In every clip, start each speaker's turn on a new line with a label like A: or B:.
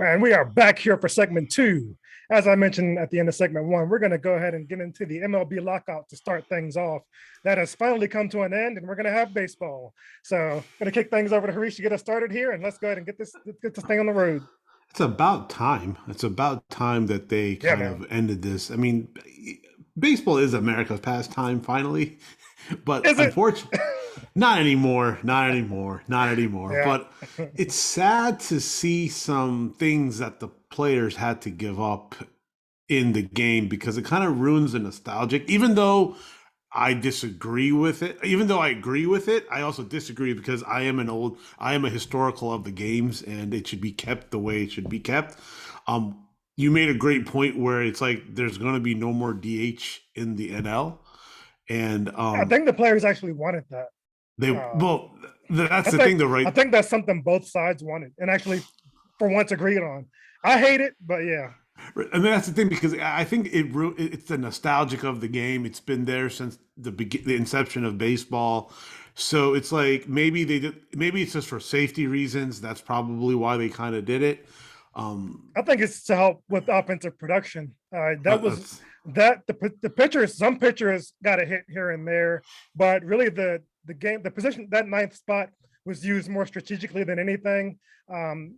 A: And we are back here for segment two. As I mentioned at the end of segment one, we're going to go ahead and get into the MLB lockout to start things off. That has finally come to an end, and we're going to have baseball. So, I'm going to kick things over to Harish to get us started here, and let's go ahead and get this thing on the road.
B: It's about time. It's about time that they
A: Yeah,
B: kind
A: man.
B: of ended this. I mean, baseball is America's pastime finally, but
A: Is it?
B: unfortunately, not anymore. Not anymore. Not anymore.
A: Yeah.
B: But it's sad to see some things that the players had to give up in the game because it kind of ruins the nostalgic. Even though I disagree with it. Even though I agree with it, I also disagree because I am a historical of the games, and it should be kept the way it should be kept. You made a great point where it's like there's going to be no more DH in the NL, and
A: I think the players actually wanted that.
B: they
A: Uh,
B: well, that's
A: I
B: the
A: think
B: thing, though,
A: I
B: right?
A: think that's something both sides wanted, and actually, for once, agreed on. I hate it, but yeah,
B: I mean, that's the thing because I think it's the nostalgic of the game. It's been there since the inception of baseball. So it's like maybe it's just for safety reasons. That's probably why they kind of did it. Um,
A: I think it's to help with offensive production. That was
B: that's
A: that the pitchers. Some pitchers got a hit here and there, but really the position, that ninth spot was used more strategically than anything. Um,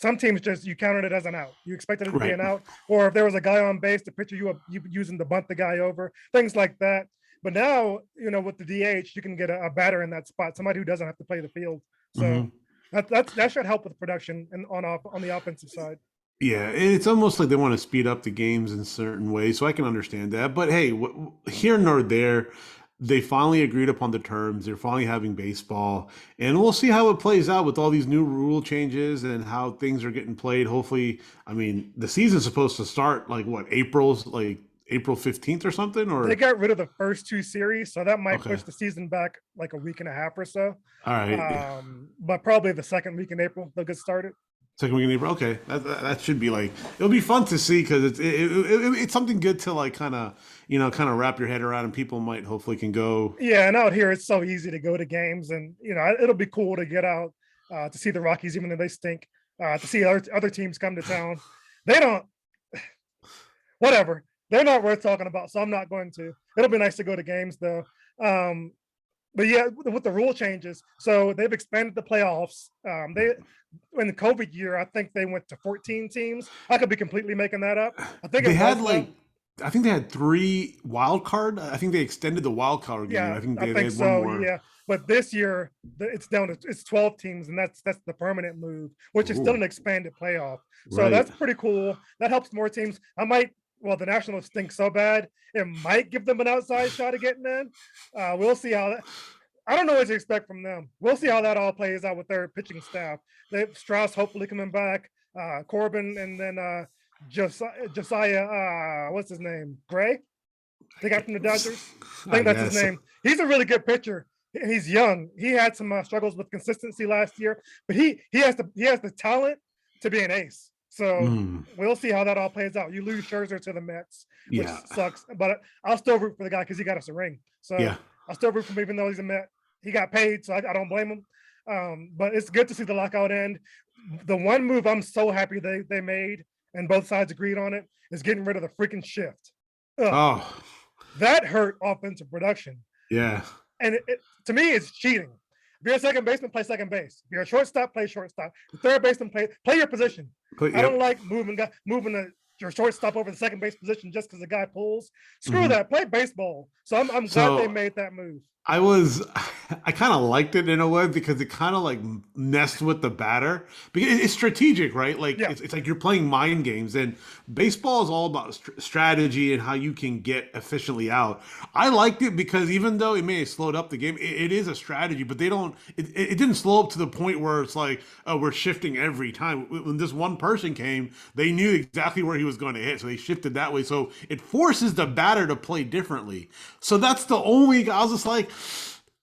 A: some teams just, you counted it as an out. You expected it to be
B: right.
A: an out, or if there was a guy on base, the pitcher you using to bunt the guy over, things like that. But now, with the DH, you can get a batter in that spot, somebody who doesn't have to play the field. So
B: Hmm.
A: that should help with production and on the offensive side.
B: Yeah, it's almost like they want to speed up the games in certain ways, so I can understand that. But hey, here nor there, they finally agreed upon the terms. They're finally having baseball, and we'll see how it plays out with all these new rule changes and how things are getting played. Hopefully, I mean, the season's supposed to start like what, April 15th or something,
A: They
B: or
A: got rid of the first two series, so that might
B: okay,
A: push the season back like a week and a half or so.
B: all right.
A: But probably the second week in April they'll get started.
B: Second week in April. Okay, that should be like it'll be fun to see because it's something good to like kind of wrap your head around, and people might hopefully can go.
A: Yeah, and out here it's so easy to go to games, and it'll be cool to get out to see the Rockies, even though they stink. To see other teams come to town. They don't. Whatever. They're not worth talking about, so I'm not going to. It'll be nice to go to games though. Um, but yeah, with the rule changes, so they've expanded the playoffs. They in the COVID year, I think they went to 14 teams. I could be completely making that up. I think
B: They
A: it
B: had
A: was though.
B: like I think they had three wild card. I think they extended the wild card game.
A: Yeah,
B: I think
A: I
B: they
A: think
B: had one
A: so.
B: more.
A: Yeah, but this year it's down to it's 12 teams, and that's the permanent move, which is still
B: Ooh,
A: an expanded playoff. So
B: right.
A: that's pretty cool. That helps more teams. I might. Well, the Nationals stink so bad, it might give them an outside shot of getting in. We'll see how that. I don't know what to expect from them. We'll see how that all plays out with their pitching staff. They Strauss hopefully coming back, Corbin, and then Josiah. What's his name? Gray. They got from the Dodgers. I
B: I
A: think that's his
B: guess.
A: name. He's a really good pitcher. He's young. He had some struggles with consistency last year, but he has the talent to be an ace. So
B: Mm,
A: we'll see how that all plays out. You lose Scherzer to the Mets, which
B: yeah.
A: sucks, but I'll still root for the guy because he got us a ring. So
B: Yeah.
A: I'll still root for him even though he's a Met. He got paid, so I don't blame him. But it's good to see the lockout end. The one move I'm so happy they made, and both sides agreed on it, is getting rid of the freaking shift. Ugh,
B: Oh,
A: that hurt offensive production.
B: yeah.
A: And to me, it's cheating. If you're a second baseman, play second base. If you're a shortstop, play shortstop. The third baseman, play your position.
B: But
A: I don't
B: yep.
A: like moving your shortstop over the second base position just because the guy pulls. Screw
B: Hmm.
A: that. Play baseball. So I'm glad they
B: So
A: made that move.
B: I was, I kind of liked it in a way because it kind of like messed with the batter because it's strategic, right? Like
A: Yeah,
B: it's like you're playing mind games, and baseball is all about strategy and how you can get efficiently out. I liked it because even though it may have slowed up the game, it is a strategy, but they don't. It didn't slow up to the point where it's like, oh, we're shifting every time. When this one person came, they knew exactly where he was going to hit, so they shifted that way. So it forces the batter to play differently. So that's the only. I was just like.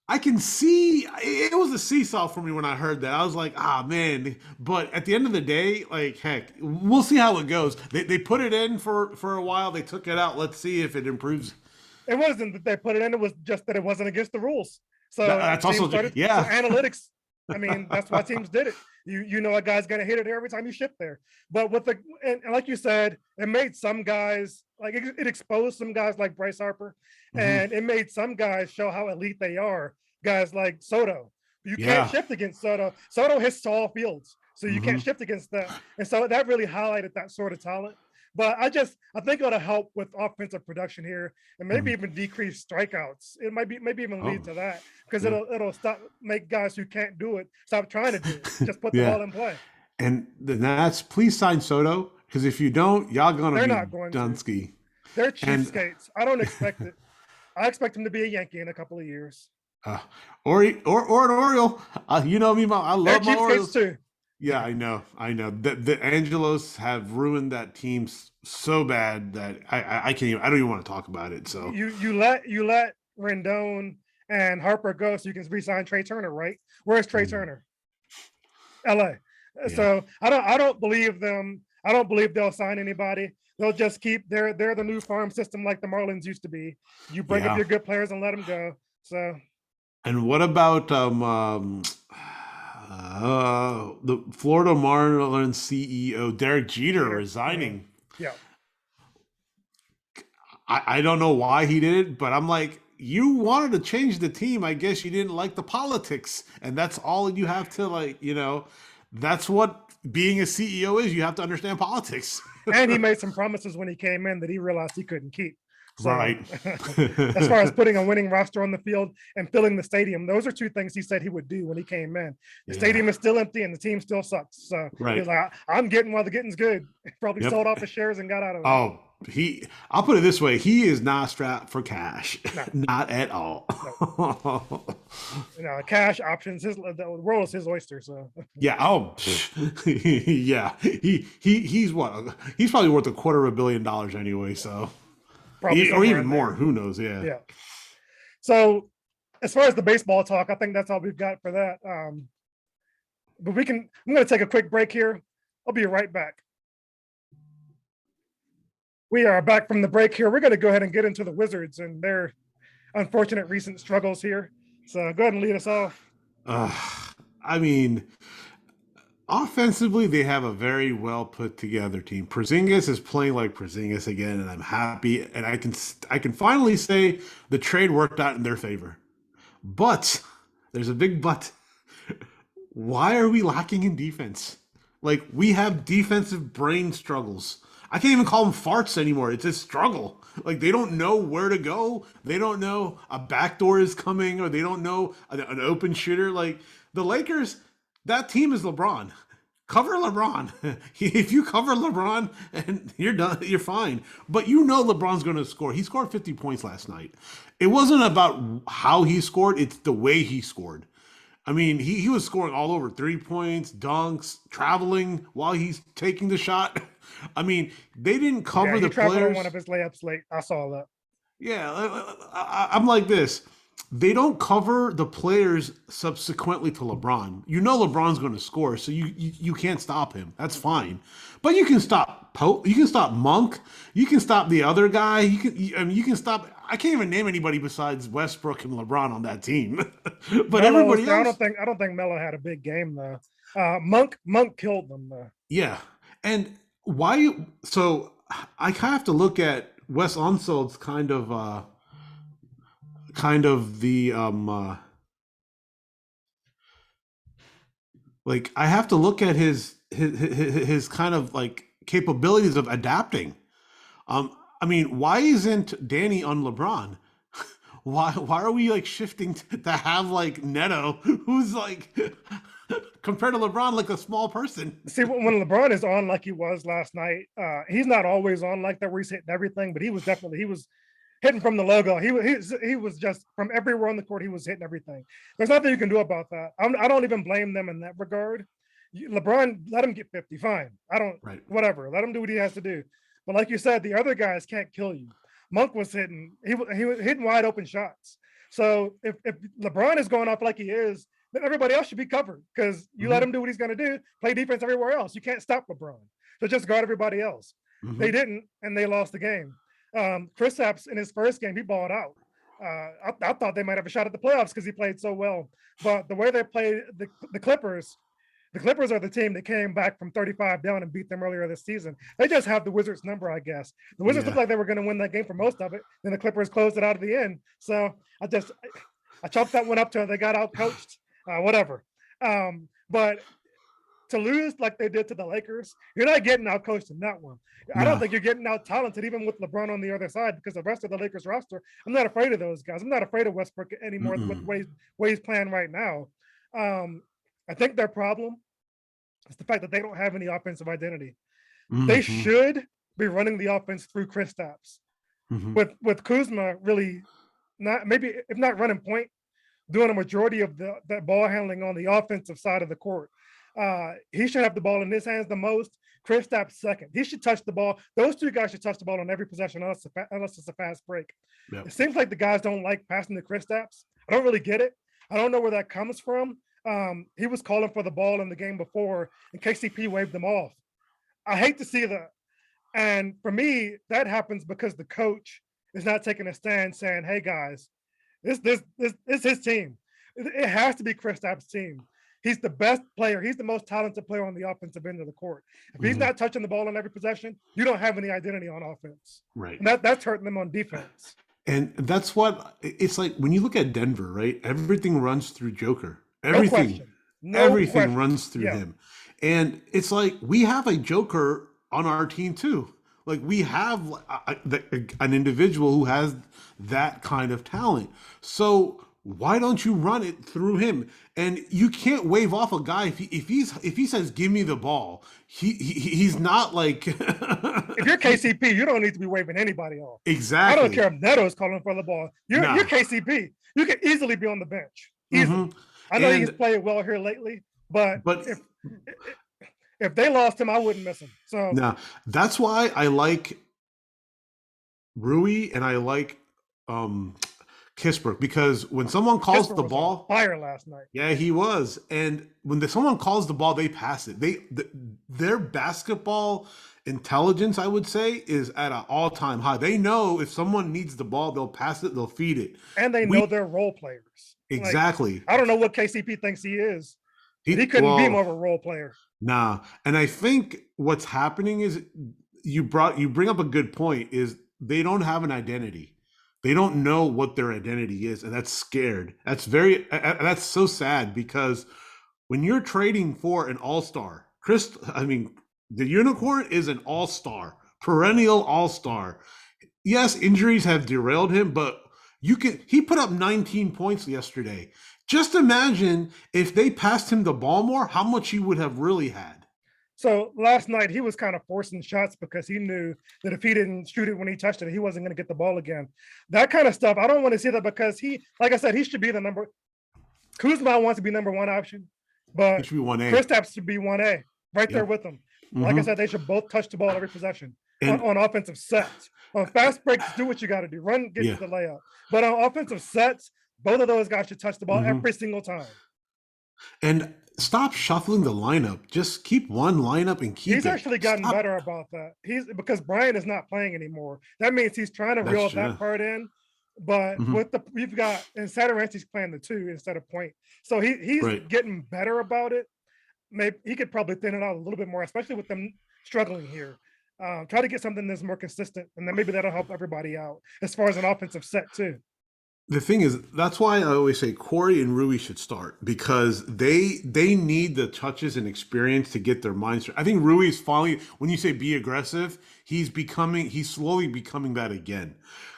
B: I can see it was a seesaw for me when I heard that. I was like, ah, man. But at the end of the day, like, heck, we'll see how it goes. They put it in for a while. They took it out. Let's see if it improves.
A: it wasn't that they put it in. It was just that it wasn't against the rules. So
B: That's
A: teams
B: also,
A: started. So
B: yeah.
A: analytics I mean, that's why teams did it. You know a guy's gonna hit it every time you ship there. But with the and like you said, it made some guys like it exposed some guys like Bryce Harper,
B: Mhm.
A: and it made some guys show how elite they are. Guys like Soto, you can't
B: Yeah.
A: shift against Soto. Soto hits tall fields, so you can't
B: Mhm.
A: shift against that. And so that really highlighted that sort of talent. But I think it'll help with offensive production here, and maybe
B: Mhm.
A: even decrease strikeouts. It might be maybe even
B: Oh,
A: lead to that because
B: yeah.
A: it'll stop make guys who can't do it stop trying to do it. Just put the
B: Yeah.
A: ball in play.
B: And the Nats, please sign Soto because if you don't, y'all gonna
A: They're
B: be
A: not going to.
B: Dunsky.
A: They're
B: And
A: cheapskates. I don't expect it. I expect him to be a Yankee in a couple of years.
B: uh, or an Oriole. You know me, I
A: They're
B: love my
A: cheapskates
B: Orioles.
A: too.
B: Yeah, I know. The Angelos have ruined that team so bad that I can't even. I don't even want to talk about it. So
A: You let Rendon and Harper go so you can re-sign Trey Turner, right? Where's Trey
B: mm,
A: Turner? LA.
B: yeah,
A: So I don't believe them. I don't believe they'll sign anybody. They'll just keep they're the new farm system like the Marlins used to be. You bring up
B: yeah.
A: your good players and let them go. So
B: And what about the Florida Marlins CEO Derek Jeter
A: Jeter.
B: resigning?
A: Yeah.
B: I don't know why he did it, but I'm like, you wanted to change the team. I guess you didn't like the politics, and that's all you have to like. That's what being a CEO is. You have to understand politics.
A: And he made some promises when he came in that he realized he couldn't keep. So,
B: Right.
A: as far as putting a winning roster on the field and filling the stadium, those are two things he said he would do when he came in. The
B: Yeah.
A: stadium is still empty and the team still sucks. So he's
B: Right.
A: like, I'm getting while the getting's good. Probably
B: Yep.
A: sold off his shares and got out of there.
B: Oh, I'll put it this way. He is not strapped for cash.
A: No,
B: Not at all.
A: no. Cash options. The world is his oyster. So
B: Yeah. Oh, yeah. He's what? He's probably worth $250 million anyway. So,
A: probably
B: or
A: somewhere
B: even
A: in
B: more.
A: there.
B: Who knows? Yeah.
A: Yeah. So as far as the baseball talk, I think that's all we've got for that. But I'm going to take a quick break here. I'll be right back. We are back from the break here. We're going to go ahead and get into the Wizards and their unfortunate recent struggles here. So go ahead and lead us off.
B: Uh, I mean, offensively, they have a very well put together team. Porzingis is playing like Porzingis again, and I'm happy. And I can finally say the trade worked out in their favor. But there's a big but. Why are we lacking in defense? Like we have defensive brain struggles. I can't even call them farts anymore. It's a struggle. Like they don't know where to go. They don't know a backdoor is coming, or they don't know an open shooter. Like the Lakers, that team is LeBron. Cover LeBron. If you cover LeBron, and you're done, you're fine. But you know LeBron's going to score. He scored 50 points last night. It wasn't about how he scored; it's the way he scored. I mean, he was scoring all over 3 points, dunks, traveling while he's taking the shot. I mean, they didn't
A: Yeah,
B: cover
A: he
B: the
A: traveled on one
B: players.
A: of his layups late. I saw that.
B: Yeah, I'm like this. They don't cover the players subsequently to LeBron. You know LeBron's going to score, so you can't stop him. That's fine. But you can stop Pope. You can stop Monk. You can stop the other guy. You can stop. I can't even name anybody besides Westbrook and LeBron on that team. But everybody
A: I don't
B: else,
A: think Melo had a big game though. Monk killed them though.
B: yeah. And why? So I kind of have to look at Wes Unsold's kind of the like I have to look at his kind of like capabilities of adapting. I mean, why isn't Danny on LeBron? Why are we like shifting to have like Neto, who's like compared to LeBron like a small person?
A: See, when LeBron is on like he was last night, he's not always on like that where he's hitting everything, but he was hitting from the logo. He was just from everywhere on the court. He was hitting everything. There's nothing you can do about that. I don't even blame them in that regard. LeBron, let him get 50, fine. I don't,
B: Right.
A: whatever. Let him do what he has to do. But like you said, the other guys can't kill you. Monk was hitting, he was hitting wide open shots. So if LeBron is going off like he is, then everybody else should be covered because you let
B: Mm-hmm.
A: him do what he's going to do, play defense everywhere else. You can't stop LeBron. So just guard everybody else. They
B: Mm-hmm.
A: didn't, and they lost the game. Chris Apps in his first game, he balled out. I thought they might have a shot at the playoffs because he played so well. But the way they played the Clippers, the Clippers are the team that came back from 35 down and beat them earlier this season. They just have the Wizards' number, I guess. The Wizards looked like they were going to win that game for most of it. Then the Clippers closed it out at the end. So I chalked that one up to they got out coached, whatever. But to lose like they did to the Lakers, you're not getting out coached in that one. I don't think you're getting out talented, even with LeBron on the other side, because the rest of the Lakers roster, I'm not afraid of those guys. I'm not afraid of Westbrook anymore with the way he's playing right now. I think their problem is the fact that they don't have any offensive identity. They should be running the offense through Kristaps. With Kuzma really not, maybe if not running point, doing a majority of that ball handling on the offensive side of the court. He should have the ball in his hands the most. Kristaps second. He should touch the ball. Those two guys should touch the ball on every possession unless it's a fast break. Yep. It seems like the guys don't like passing to Kristaps. I don't really get it. I don't know where that comes from. He was calling for the ball in the game before, and KCP waved them off. I hate to see that. And for me, that happens because the coach is not taking a stand saying, hey, guys, this is his team. It has to be Kristaps' team. He's the best player. He's the most talented player on the offensive end of the court. If he's not touching the ball in every possession, you don't have any identity on offense.
B: Right.
A: And that's hurting them on defense.
B: And that's what it's like when you look at Denver, right? Everything runs through Joker. Everything runs through him. And it's like we have a Joker on our team too. Like we have an individual who has that kind of talent. So why don't you run it through him? And you can't wave off a guy if he says give me the ball. He's not like
A: if you're KCP, you don't need to be waving anybody off.
B: Exactly.
A: I don't care if Neto's calling for the ball. You're KCP. You can easily be on the bench. Easily. I know he's played well here lately, but if they lost him, I wouldn't miss him. So
B: that's why I like Rui and I like Kispert, because when someone calls the ball,
A: fire last night.
B: Yeah, he was. And when someone calls the ball, they pass it. Their basketball intelligence, I would say, is at an all-time high. They know if someone needs the ball, they'll pass it, they'll feed it.
A: And they know they're role players.
B: Exactly.
A: Like, I don't know what KCP thinks he is. He couldn't be more of a role player.
B: Nah. And I think what's happening is you bring up a good point, is they don't have an identity. They don't know what their identity is, and that's scared. That's so sad, because when you're trading for an all-star, the unicorn is an all-star, perennial all-star. Yes, injuries have derailed him, but he put up 19 points yesterday. Just imagine if they passed him the ball more, how much he would have really had.
A: So last night he was kind of forcing shots because he knew that if he didn't shoot it when he touched it, he wasn't going to get the ball again. That kind of stuff. I don't want to see that, because like I said, he should be Kuzma wants to be number one option, but
B: it should be 1A.
A: Kristaps should be 1A there with him. Like I said, they should both touch the ball every possession on offensive sets. On fast breaks, do what you got to do. Run, get to the layup. But on offensive sets, both of those guys should touch the ball every single time.
B: And stop shuffling the lineup. Just keep one lineup and keep
A: He's actually gotten better about that. Because Brian is not playing anymore. That means he's trying to reel that part in. But we've got, and Satoransky's playing the 2 instead of point. So he's getting better about it. Maybe he could probably thin it out a little bit more, especially with them struggling here. Try to get something that's more consistent, and then maybe that'll help everybody out as far as an offensive set too.
B: The thing is, that's why I always say Corey and Rui should start, because they need the touches and experience to get their minds. I think Rui is finally, when you say be aggressive, he's slowly becoming that again.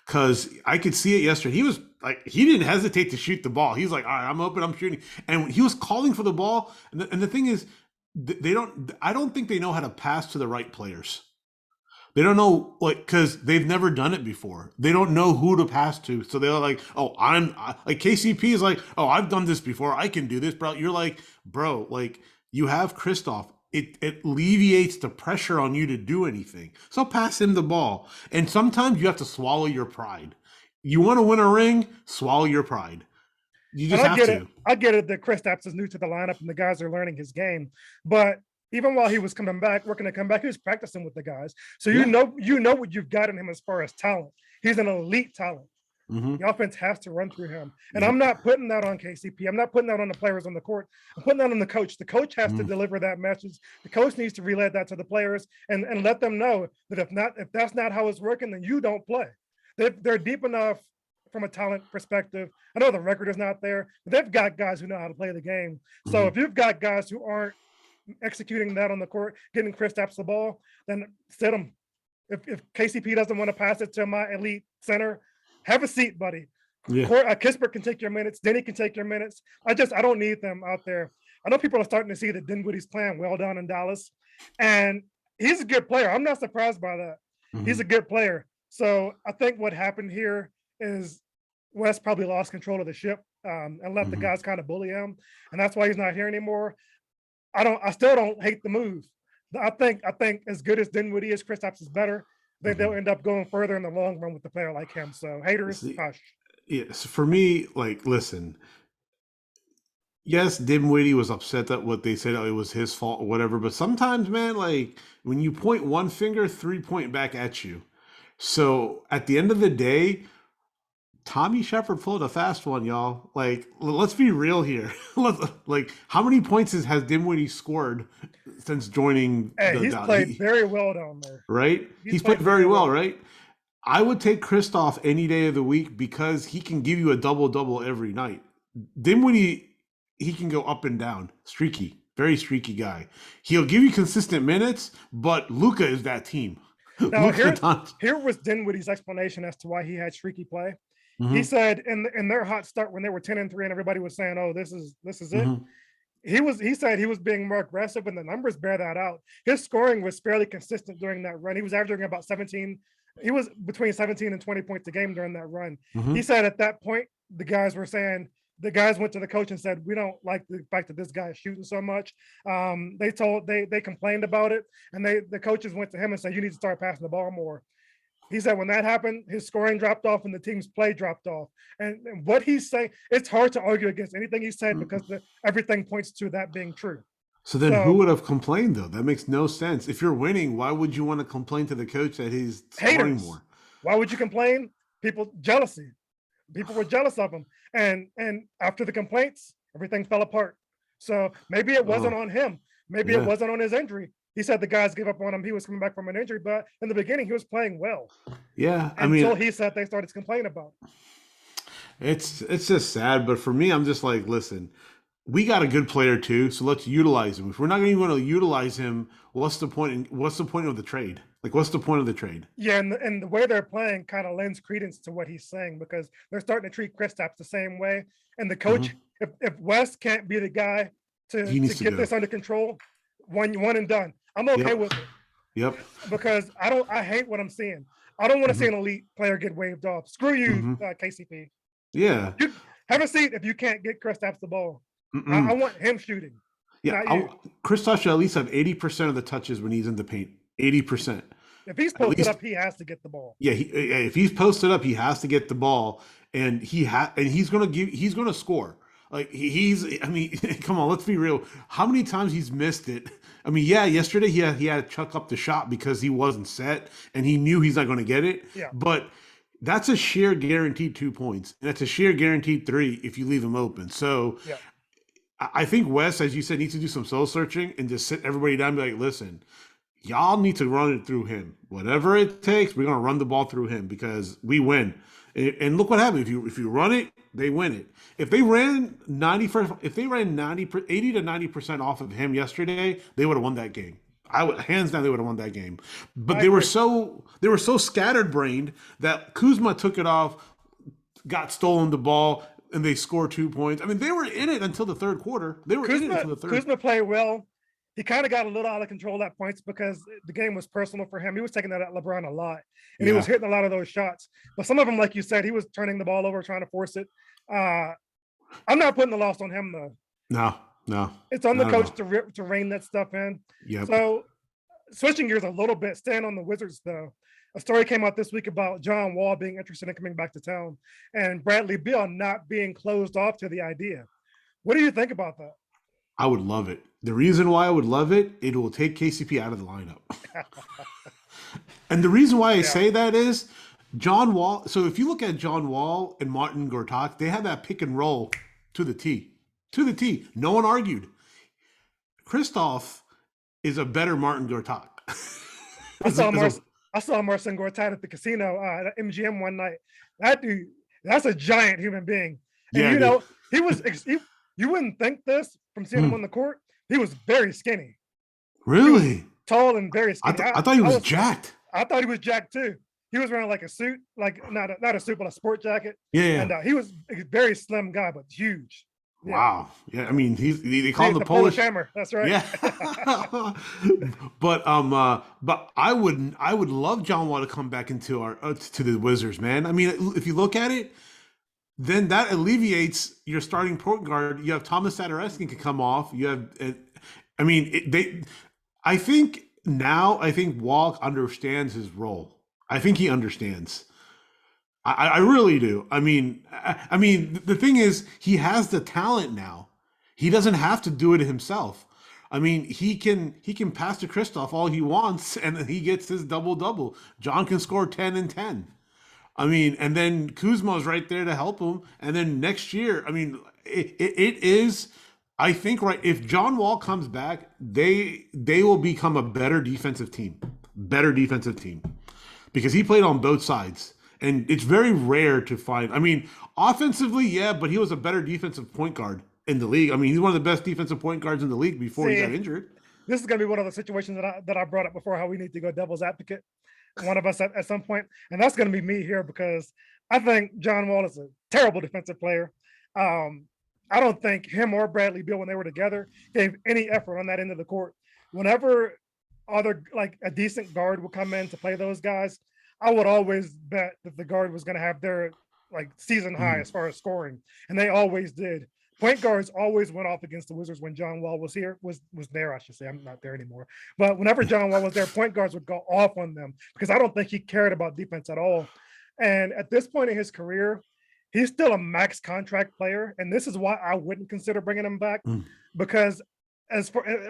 B: Because I could see it yesterday. He was like, he didn't hesitate to shoot the ball. He's like, all right, I'm open, I'm shooting. And he was calling for the ball. And the thing is, I don't think they know how to pass to the right players. They don't know, because they've never done it before. They don't know who to pass to. So they're like, like KCP is like, oh, I've done this before. I can do this, bro. You're like, bro, you have Kristoff. It alleviates the pressure on you to do anything. So pass him the ball. And sometimes you have to swallow your pride. You want to win a ring? Swallow your pride. You just have to.
A: I get it that Kristaps is new to the lineup and the guys are learning his game. But even while he was working to come back, he was practicing with the guys. So you know what you've got in him as far as talent. He's an elite talent.
B: Hmm.
A: The offense has to run through him. And I'm
B: Yep.
A: not putting that on KCP. I'm not putting that on the players on the court. I'm putting that on the coach. The coach has to
B: Mhm.
A: deliver that message. The coach needs to relay that to the players and let them know that if that's not how it's working, then you don't play. They're deep enough from a talent perspective. I know the record is not there, but they've got guys who know how to play the game. So
B: Mhm.
A: if you've got guys who aren't executing that on the court, getting Kristaps the ball, then sit them. If KCP doesn't want to pass it to my elite center, have a seat, buddy.
B: Yeah.
A: Kispert can take your minutes. Denny can take your minutes. I don't need them out there. I know people are starting to see that Dinwiddie's playing well down in Dallas, and he's a good player. I'm not surprised by that. He's a
B: Mhm.
A: good player. So I think what happened here is West probably lost control of the ship and let the
B: Mhm.
A: guys kind of bully him, and that's why he's not here anymore. I still don't hate the move. I think as good as Dinwiddie is, Kristaps is better. They'll
B: Mhm.
A: end up going further in the long run with a player like him. So haters,
B: See,
A: hush.
B: yeah, so for me, like, listen, yes, Dimwitty was upset that what they said, oh, it was his fault or whatever. But sometimes, man, like when you point one finger, three point back at you. So at the end of the day, Tommy Shepard pulled a fast one, y'all. Like, let's be real here. Like, how many points has Dimwitty scored since joining
A: Hey,
B: the
A: he's played very well down there.
B: right?
A: He's
B: He's played
A: played
B: very
A: very
B: well,
A: well.
B: right? I would take Kristoff any day of the week because he can give you a double double every night. Dinwiddie, he can go up and down, streaky, very streaky guy. He'll give you consistent minutes, but Luca is that team.
A: Now
B: Luca Doncic.
A: here was Dinwiddie's explanation as to why he had streaky play. He
B: Mm-hmm,
A: said in their hot start when they were 10-3 and everybody was saying, "Oh, this is it."
B: mm-hmm,
A: He said he was being more aggressive, and the numbers bear that out. His scoring was fairly consistent during that run. He was averaging about 17. He was between 17 and 20 points a game during that run.
B: mm-hmm.
A: He said at that point the guys were saying the guys went to the coach and said, "We don't like the fact that this guy is shooting so much." They complained about it, and the coaches went to him and said, "You need to start passing the ball more." He said when that happened, his scoring dropped off and the team's play dropped off. And what he's saying, it's hard to argue against anything he said because everything points to that being true.
B: So then who
A: So
B: would have complained though? That makes no sense. If you're winning, why would you want to complain to the coach that he's scoring
A: haters,
B: more?
A: why would you complain? People jealousy. People were jealous of him. And after the complaints, everything fell apart. So maybe it wasn't
B: Oh,
A: on him. Maybe it
B: yeah.
A: wasn't on his injury. He said the guys gave up on him. He was coming back from an injury, but in the beginning, he was playing well
B: Yeah. I mean,
A: until he said they started to complain about it.
B: it's just sad, but for me, I'm just like, listen, we got a good player too, so let's utilize him. If we're not even going to utilize him, what's the point? What's the point of the trade? Like, what's the point of the trade?
A: Yeah, and the way they're playing kind of lends credence to what he's saying because they're starting to treat Kristaps the same way. And the coach,
B: Hmm.
A: if West can't be the guy
B: He
A: to
B: needs to
A: get
B: go.
A: this under control, one and done. I'm okay
B: Yep.
A: with it
B: Yep.
A: because I hate what I'm seeing. I don't want to see
B: Hmm.
A: an elite player get waved off. Screw you,
B: Hmm.
A: KCP.
B: Yeah.
A: You have a seat if you can't get Kristaps the ball. I
B: Mm-mm.
A: want him shooting,
B: Yeah.
A: not you.
B: Kristaps should at least have 80% of the touches when he's in the paint. 80%.
A: If he's
B: At
A: posted
B: least,
A: up, he has to get the ball.
B: yeah. If he's posted up, he has to get the ball, and he's gonna give. He's gonna score. Like he's. I mean, come on. Let's be real. How many times he's missed it? I mean, yeah. Yesterday he had to chuck up the shot because he wasn't set and he knew he's not going to get it.
A: Yeah,
B: But that's a sheer guaranteed 2 points, and that's a sheer guaranteed three if you leave him open. So
A: yeah.
B: I think Wes, as you said, needs to do some soul searching and just sit everybody down and be like, listen, y'all need to run it through him. Whatever it takes, we're gonna run the ball through him because we win. And look what happened. If you run it, they win it. If they ran 80 to 90% off of him yesterday, they would have won that game. I would hands down they would have won that game. But
A: I agree.
B: they were so scattered brained that Kuzma took it off, got stolen the ball, and they scored 2 points. I mean, they were in it until the third quarter. They were in it until the third.
A: Kuzma played well. He kind of got a little out of control at points because the game was personal for him. He was taking that at LeBron a lot, and he was
B: Yeah.
A: hitting a lot of those shots. But some of them, like you said, he was turning the ball over, trying to force it. I'm not putting the loss on him though.
B: No, no,
A: It's on the
B: not at
A: coach
B: all.
A: to rein that stuff in.
B: Yep.
A: So switching gears a little bit, staying on the Wizards though. A story came out this week about John Wall being interested in coming back to town and Bradley Beal not being closed off to the idea. What do you think about that?
B: I would love it. The reason why I would love it, it will take KCP out of the lineup. And the reason why I
A: Yeah,
B: say that is John Wall. So if you look at John Wall and Martin Gortat, they have that pick and roll to the T. To the T. No one argued. Kristoff is a better Martin Gortat.
A: I saw Marcin Gortat at the casino at MGM one night. That dude, that's a giant human being. And
B: Yeah, dude.
A: he was you wouldn't think this from seeing him on the court. He was very skinny.
B: Really?
A: Tall and very skinny.
B: I thought he was jacked.
A: I thought he was jacked too. He was wearing like a suit, like not a suit, but a sport jacket.
B: Yeah.
A: And he was a very slim guy, but huge.
B: Yeah. Wow. Yeah. I mean, they call him the Polish
A: hammer. That's right.
B: Yeah. but I would love John Wall to come back into our to the Wizards, man. I mean, if you look at it, then that alleviates your starting point guard. You have Thomas Satoransky can come off. You have, I mean, I think Wall understands his role. I think he understands. I really do. I mean, the thing is, he has the talent now. He doesn't have to do it himself. I mean, he can pass to Kristoff all he wants, and he gets his double-double. John can score 10 and 10. I mean, and then Kuzma's right there to help him. And then next year, I mean, it is. I think if John Wall comes back, they will become a better defensive team, because he played on both sides, and it's very rare to find. I mean, offensively, yeah, but he was a better defensive point guard in the league. I mean, he's one of the best defensive point guards in the league before he got injured.
A: This is going to be one of the situations that I brought up before, how we need to go devil's advocate, one of us at some point, and that's going to be me here, because I think John Wall is a terrible defensive player. I don't think him or Bradley Beal, when they were together, gave any effort on that end of the court. Whenever like a decent guard would come in to play those guys, I would always bet that the guard was going to have their like season high as far as scoring, and they always did. Point guards always went off against the Wizards when John Wall was there. I should say, I'm not there anymore. But whenever John Wall was there, point guards would go off on them, because I don't think he cared about defense at all. And at this point in his career, he's still a max contract player, and this is why I wouldn't consider bringing him back, because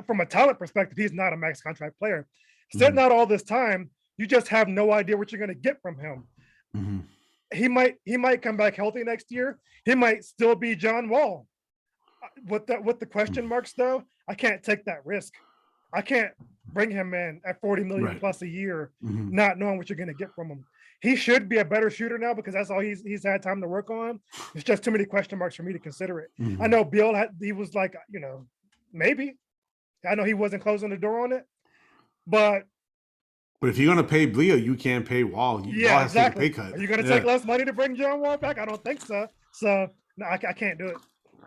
A: from a talent perspective, he's not a max contract player. Sitting out all this time, you just have no idea what you're going to get from him. He might come back healthy next year. He might still be John Wall. With the question marks, though, I can't take that risk. I can't bring him in at 40 million plus a year, not knowing what you're going to get from him. He should be a better shooter now, because that's all he's had time to work on. It's just too many question marks for me to consider it. I know Bill he was like, maybe. I know he wasn't closing the door on it, but
B: if you're going to pay Leo, you can't pay Wall. Wall has
A: exactly.
B: To take a pay cut.
A: Are you going to take less money to bring John Wall back? I don't think so. So no, I can't do it.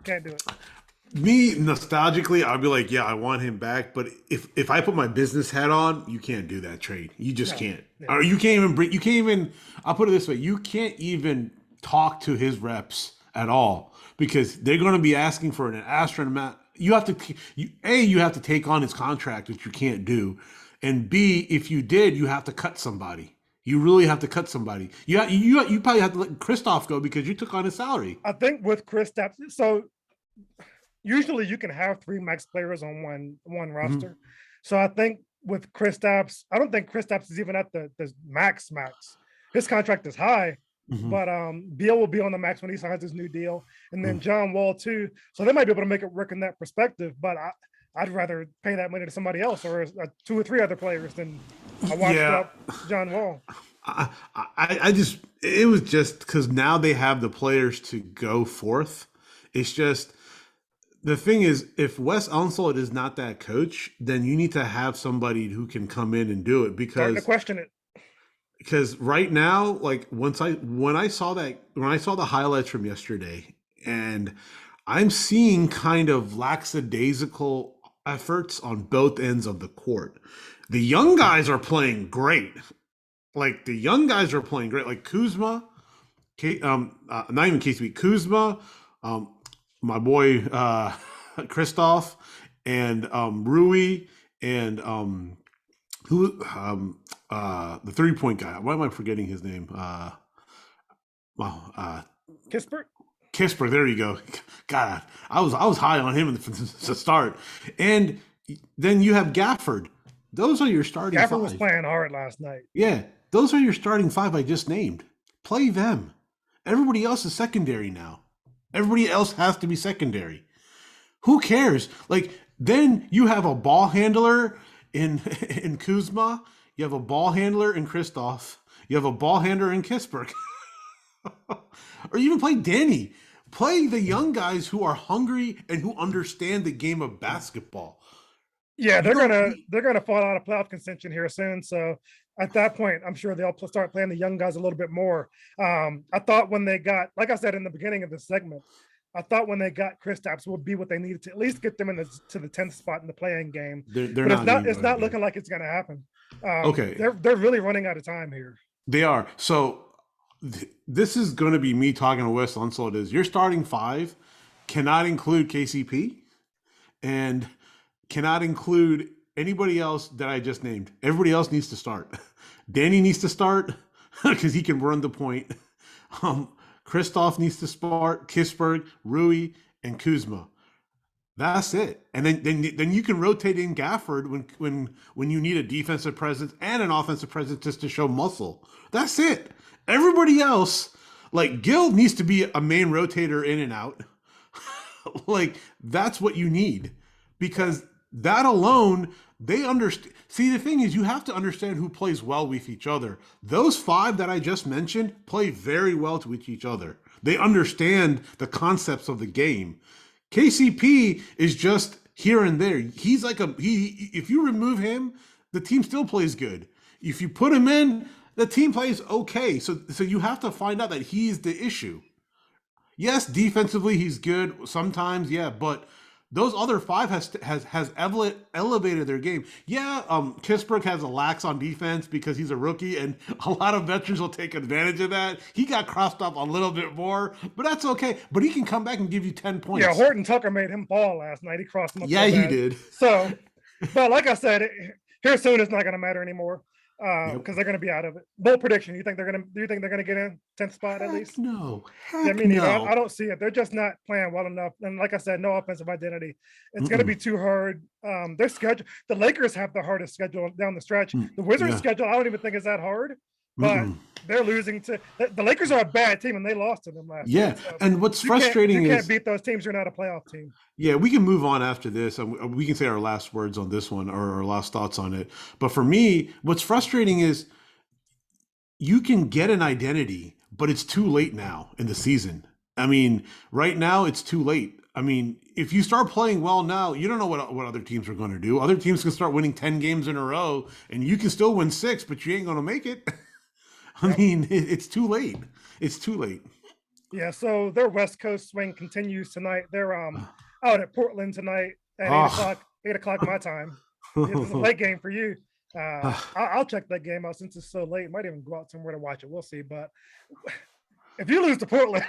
A: Can't do it.
B: Me, nostalgically, I'd be like, yeah, I want him back. But if I put my business hat on, you can't do that trade. You just can't. Yeah. Or you can't even I'll put it this way. You can't even talk to his reps at all, because they're going to be asking for an astronomical. You have to take on his contract, which you can't do. And B, if you did, you have to cut somebody. You really have to cut somebody. You probably have to let Kristoff go, because you took on his salary.
A: I think with Kristoff, so usually you can have 3 max players on one roster. So I think with Kristaps, I don't think Kristaps is even at the max. His contract is high, but Beal will be on the max when he signs his new deal, and then John Wall too. So they might be able to make it work in that perspective. But I'd rather pay that money to somebody else, or 2 or 3 other players, than I watched up John Wall.
B: It was just because now they have the players to go forth. It's just, the thing is, if Wes Unseld is not that coach, then you need to have somebody who can come in and do it, because
A: starting to question it.
B: Because right now, like when I saw the highlights from yesterday, and I'm seeing kind of lackadaisical efforts on both ends of the court. The young guys are playing great. Like Kuzma, not even KCP, Kuzma, my boy Kristoff, and Rui, and the 3-point guy. Why am I forgetting his name? Kispert, there you go. God, I was high on him from the start. And then you have Gafford. Those are your starting
A: Gafford
B: five.
A: was playing hard last night.
B: Yeah. Those are your starting five I just named. Play them. Everybody else is secondary now. Everybody else has to be secondary. Who cares? Like then you have a ball handler in in Kuzma. You have a ball handler in Kristoff. You have a ball handler in Kisberg. Or even play Danny. Play the young guys who are hungry and who understand the game of basketball.
A: Yeah,
B: You don't.
A: they're gonna fall out of playoff contention here soon. So at that point, I'm sure they'll start playing the young guys a little bit more. I thought when they got, like I said in the beginning of the segment, I thought when they got Kristaps would be what they needed to at least get them in to the 10th spot in the playing game.
B: They're
A: But
B: not getting
A: it's
B: voted
A: not
B: in.
A: looking like it's gonna happen.
B: Okay,
A: They're really running out of time here.
B: they are. So this is going to be me talking to Wes Unseld. Is your starting five cannot include KCP and cannot include anybody else that I just named. Everybody else needs to start. Danny needs to start because he can run the point. Kristoff needs to start. Kisberg, Rui, and Kuzma. That's it. And then you can rotate in Gafford when you need a defensive presence and an offensive presence just to show muscle. That's it. Everybody else, like Gil needs to be a main rotator in and out. Like that's what you need because that alone they understand. See, the thing is, you have to understand who plays well with each other. Those five that I just mentioned play very well with each other. They understand the concepts of the game. KCP is just here and there. He's like he. If you remove him, the team still plays good. If you put him in, the team plays okay. So you have to find out that he's the issue. Yes, defensively he's good sometimes, yeah, but those other five has elevated their game. Yeah, Kisberg has a lax on defense because he's a rookie, and a lot of veterans will take advantage of that. He got crossed up a little bit more, but that's okay. But he can come back and give you 10 points.
A: Yeah, Horton Tucker made him fall last night. He crossed him up.
B: Yeah,
A: so
B: he
A: bad.
B: did.
A: So, but like I said, here soon it's not going to matter anymore because
B: Yep.
A: they're going to be out of it. Bold prediction: do you think they're gonna get in 10th spot at
B: Heck
A: least?
B: no.
A: Yeah,
B: Heck
A: me neither.
B: no.
A: I don't see it. They're just not playing well enough. And like I said, no offensive identity. It's going to be too hard. Their schedule. The Lakers have the hardest schedule down the stretch. The Wizards'
B: Yeah.
A: schedule, I don't even think is that hard. But
B: Mm-mm.
A: they're losing to the Lakers are a bad team, and they lost to them last
B: Yeah,
A: night. So
B: and what's
A: you can't,
B: frustrating
A: you can't
B: is
A: beat those teams. You're not a playoff team.
B: yeah, we can move on after this. We can say our last words on this one or our last thoughts on it. But for me, what's frustrating is you can get an identity, but it's too late now in the season. I mean, right now it's too late. I mean, if you start playing well now, you don't know what other teams are going to do. Other teams can start winning 10 games in a row, and you can still win 6, but you ain't going to make it. I mean, it's too late. It's too late.
A: Yeah, so their West Coast swing continues tonight. They're out at Portland tonight at 8 o'clock, 8 o'clock my time. It's a late game for you. I'll check that game out since it's so late. Might even go out somewhere to watch it. We'll see. But if you lose to Portland,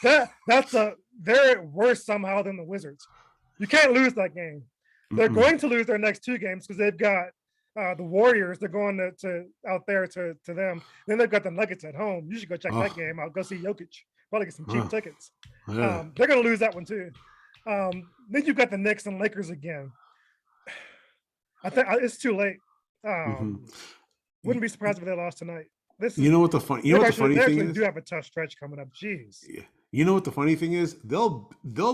A: they're worse somehow than the Wizards. You can't lose that game. They're going to lose their next 2 games because they've got the Warriors. They're going to out there to them. Then they've got the Nuggets at home. You should go check that game out. Go see Jokic. Probably get some cheap tickets.
B: Yeah.
A: They're going to lose that one too. Then you've got the Knicks and Lakers again. I think it's too late. Wouldn't be surprised if they lost tonight.
B: You know what the funny thing is?
A: Do have a tough stretch coming up. Jeez.
B: Yeah. You know what the funny thing is? They'll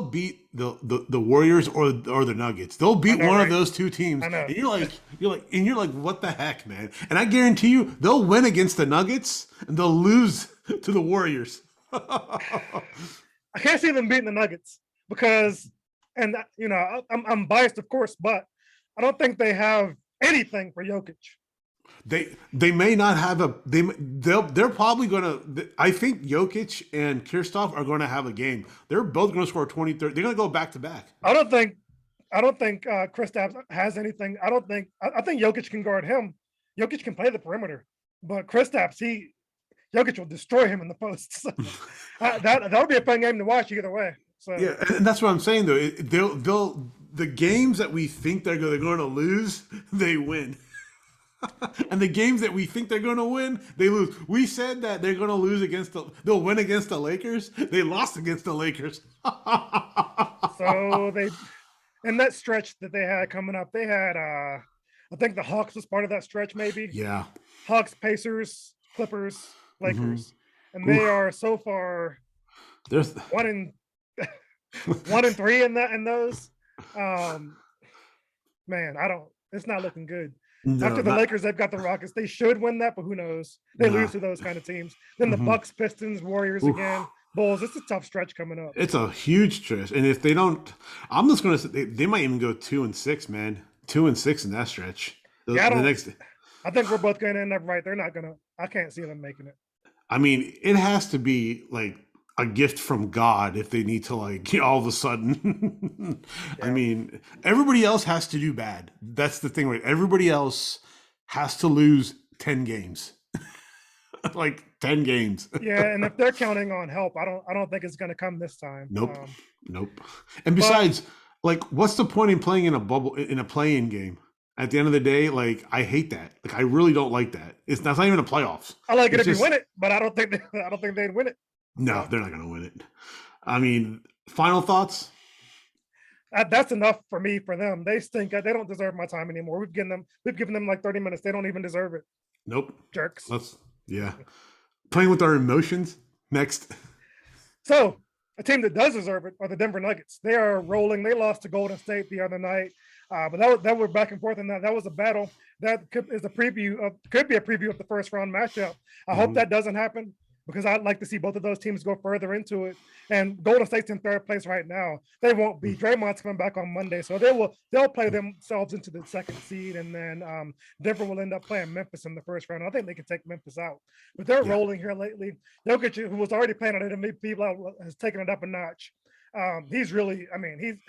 B: beat the Warriors or the Nuggets. They'll beat one of those 2 teams. And you're like, what the heck, man? And I guarantee you, they'll win against the Nuggets and they'll lose to the Warriors.
A: I can't see them beating the Nuggets because, and you know, I'm biased, of course, but I don't think they have anything for Jokic.
B: They may not have they're probably gonna. I think Jokic and Kristoff are gonna have a game. They're both gonna score 20, 30. They're gonna go back to back.
A: I don't think Kristaps has anything. I think Jokic can guard him. Jokic can play the perimeter, but Kristaps, Jokic will destroy him in the post. So, that'll be a fun game to watch either way. So
B: yeah, and that's what I'm saying though. They'll the games that we think they're going to lose, they win. And the games that we think they're going to win, they lose. We said that they're going to lose they'll win against the Lakers. They lost against the Lakers.
A: So in that stretch that they had coming up, they had I think the Hawks was part of that stretch, maybe.
B: Yeah.
A: Hawks, Pacers, Clippers,
B: Hmm.
A: Lakers, and they are so far
B: There's
A: one in 1-3 in those. Um, man, I don't. It's not looking good.
B: no,
A: After the
B: not
A: Lakers, they've got the Rockets. They should win that, but who knows? They
B: nah.
A: lose to those kind of teams. Then the
B: Hmm.
A: Bucks, Pistons, Warriors again,
B: Oof.
A: Bulls. It's a tough stretch coming up.
B: It's a huge stretch, and if they don't, I'm just gonna say they might even go 2-6, man. 2-6 in that stretch.
A: Yeah, I
B: The
A: don't.
B: next,
A: I think we're both going to end up right. They're not gonna. I can't see them making it.
B: I mean, it has to be like a gift from God if they need to like all of a sudden. I
A: Yeah,
B: mean, everybody else has to do bad. That's the thing, right? Everybody else has to lose 10 games. Like 10 games.
A: yeah. And if they're counting on help, I don't think it's going to come this time.
B: Nope. Nope. And
A: But
B: besides, like, what's the point in playing in a bubble in a play-in game? At the end of the day, like, I hate that. Like, I really don't like that. It's not even a playoffs.
A: I like it
B: It's
A: if you
B: just
A: win it. But I don't think I don't think they'd win it.
B: no,
A: So
B: they're not gonna win it. I mean, final thoughts?
A: that's enough for me for them. They stink. They don't deserve my time anymore. We've given them like 30 minutes. They don't even deserve it.
B: Nope.
A: Jerks.
B: Let's yeah. Playing with our emotions. Next.
A: So a team that does deserve it are the Denver Nuggets. They are rolling. They lost to Golden State the other night, but that was back and forth, and that was a battle. That is a preview of could be a preview of the first round matchup. I hope
B: Mhm.
A: that doesn't happen because I'd like to see both of those teams go further into it. And Golden State's in third place right now. They won't be. Draymond's coming back on Monday, so they'll play themselves into the second seed, and then Denver will end up playing Memphis in the first round. I think they can take Memphis out, but they're
B: Yeah.
A: rolling here lately. Jokic, who was already playing at an MVP level, has taken it up a notch. He's really, I mean,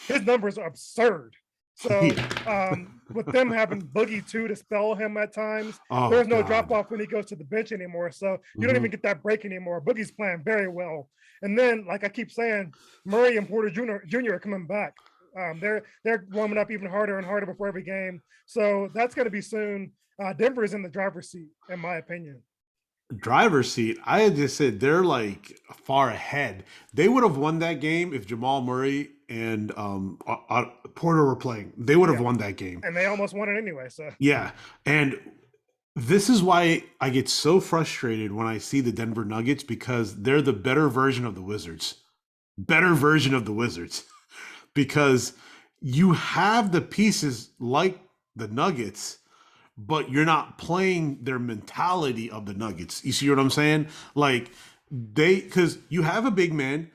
A: his numbers are absurd. So
B: Yeah.
A: with them having Boogie too to spell him at times,
B: Oh
A: there's no drop
B: God.
A: off when he goes to the bench anymore. So you don't
B: Hmm.
A: even get that break anymore. Boogie's playing very well. And then, like I keep saying, Murray and Porter Jr. are coming back. They're warming up even harder and harder before every game. So that's going to be soon. Denver is in the driver's seat, in my opinion.
B: Driver's seat. I had just said they're like far ahead. They would have won that game if Jamal Murray and Porter were playing. They would have
A: Yeah,
B: won that game.
A: and they almost won it anyway. So
B: Yeah. And this is why I get so frustrated when I see the Denver Nuggets because they're the better version of the Wizards. Better version of the Wizards. Because you have the pieces like the Nuggets, but you're not playing their mentality of the Nuggets. You see what I'm saying? Like because you have a big man.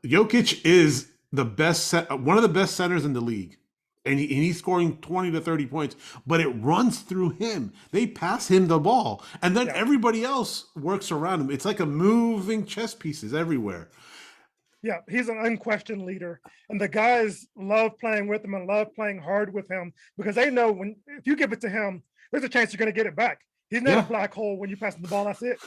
B: Jokic is one of the best centers in the league. And he's scoring 20 to 30 points, but it runs through him. They pass him the ball, and then
A: yeah,
B: everybody else works around him. It's like a moving chess pieces everywhere.
A: yeah, he's an unquestioned leader, and the guys love playing with him and love playing hard with him because they know when if you give it to him, there's a chance you're going to get it back. He's not a
B: Yeah.
A: black hole when you pass him the ball. That's it.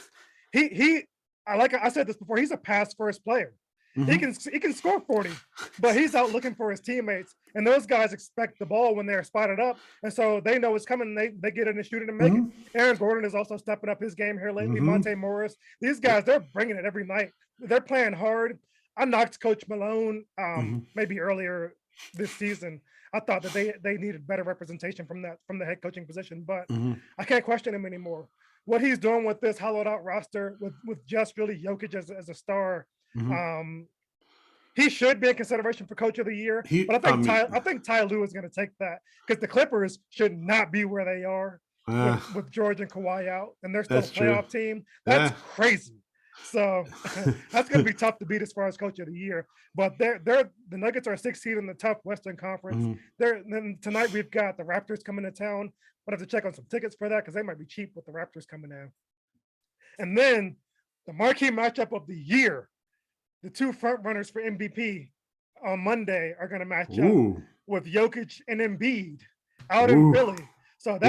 A: He I said this before. He's a pass first player.
B: Hmm.
A: He can score 40, but he's out looking for his teammates, and those guys expect the ball when they're spotted up, and so they know it's coming. They get in and shoot it and make it.
B: Hmm.
A: Aaron Gordon is also stepping up his game here lately.
B: Hmm.
A: Monte Morris, these guys, they're bringing it every night. They're playing hard. I knocked Coach Malone
B: Hmm.
A: maybe earlier this season. I thought that they needed better representation from the head coaching position, but
B: Hmm.
A: I can't question him anymore. What he's doing with this hollowed out roster with just really Jokic as a star,
B: Hmm.
A: um, he should be in consideration for Coach of the Year.
B: He,
A: But
B: I mean,
A: I think Ty Lue is going to take that because the Clippers should not be where they are
B: uh,
A: with George and Kawhi out, and they're still a
B: that's true.
A: playoff team. That's
B: Yeah.
A: crazy. So that's going to be tough to beat as far as Coach of the Year. But the Nuggets are a 6th seed in the tough Western Conference.
B: Mhm.
A: Then tonight we've got the Raptors coming to town. But I have to check on some tickets for that because they might be cheap with the Raptors coming in. And then the marquee matchup of the year, the two front runners for MVP on Monday are going to match up
B: Ooh.
A: with Jokic and Embiid out in
B: Ooh.
A: Philly. So
B: Ooh.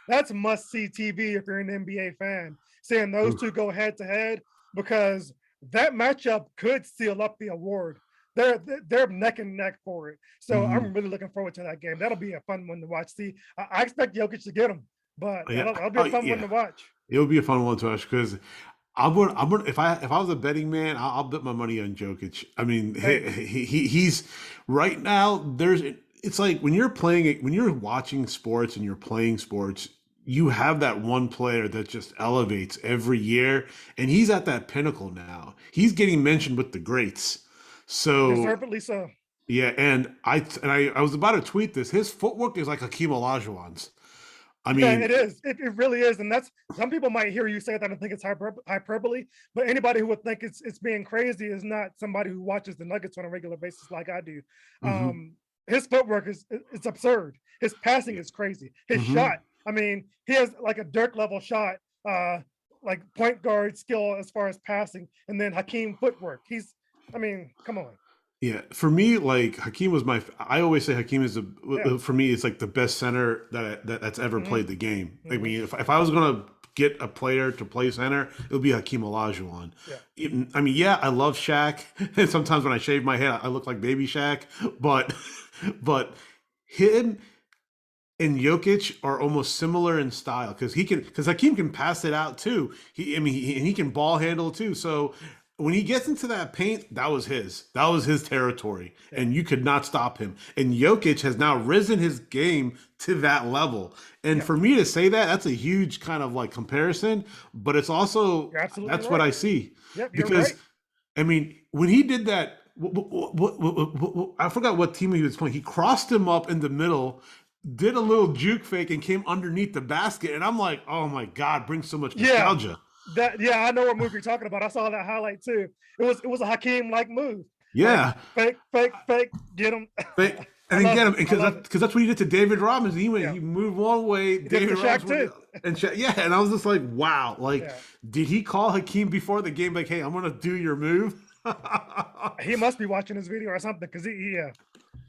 A: that's must see TV if you're an NBA fan, seeing those
B: Ooh.
A: two go head to head because that matchup could seal up the award. They're neck and neck for it. So
B: Mhm.
A: I'm really looking forward to that game. That'll be a fun one to watch. See, I expect Jokic to get him, but
B: Yeah.
A: that'll be
B: Oh,
A: a fun one
B: yeah.
A: to watch.
B: It would be a fun one to watch because I'm gonna if I was a betting man, I'll bet my money on Jokic. I mean,
A: Same.
B: he's right now. It's like when you're watching sports and you're playing sports. you have that one player that just elevates every year, and he's at that pinnacle now. He's getting mentioned with the greats. So
A: Deservedly so.
B: yeah, and I was about to tweet this. His footwork is like Hakeem Olajuwon's. I
A: Yeah, it
B: mean,
A: is. It really is, and that's some people might hear you say that and think it's hyperbole, but anybody who would think it's being crazy is not somebody who watches the Nuggets on a regular basis like I do.
B: mhm,
A: His footwork is it's absurd. His passing
B: yeah,
A: is crazy. His
B: mhm.
A: shot, I mean, he has like a Dirk level shot, like point guard skill as far as passing, and then Hakeem footwork. I mean, come on.
B: Yeah, for me, like Hakeem was my. I always say Hakeem is
A: Yeah.
B: for me. It's like the best center that's ever
A: Hmm.
B: played the game. I
A: Hmm.
B: mean, if I was gonna get a player to play center, it would be Hakeem Olajuwon.
A: Yeah.
B: I mean, yeah, I love Shaq, and sometimes when I shave my head, I look like Baby Shaq. But but him and Jokic are almost similar in style because Hakeem can pass it out too. And he can ball handle too. So when he gets into that paint, that was his territory,
A: Yeah.
B: and you could not stop him. And Jokic has now risen his game to that level. And
A: Yeah.
B: for me to say that, that's a huge kind of like comparison, but it's also
A: You're absolutely
B: that's what
A: right.
B: I see
A: Yep, you're
B: because
A: right.
B: I mean when he did that. I forgot what team he was playing. He crossed him up in the middle, did a little juke fake and came underneath the basket. And I'm like, oh my God, brings so much
A: Yeah,
B: nostalgia.
A: I know what move you're talking about. I saw that highlight too. It was a Hakeem like move. Like
B: Yeah.
A: fake, fake, fake, get him.
B: But,
A: I
B: and then
A: love
B: get
A: it.
B: him
A: I
B: because
A: love it.
B: that's what he did to David Robinson.
A: Yeah.
B: He moved one way,
A: He did it
B: David
A: to Shaq
B: Robinson went
A: too.
B: and yeah, and I was just like, wow, like
A: Yeah.
B: did he call Hakeem before the game like, hey, I'm gonna do your move?
A: He must be watching this video or something because yeah,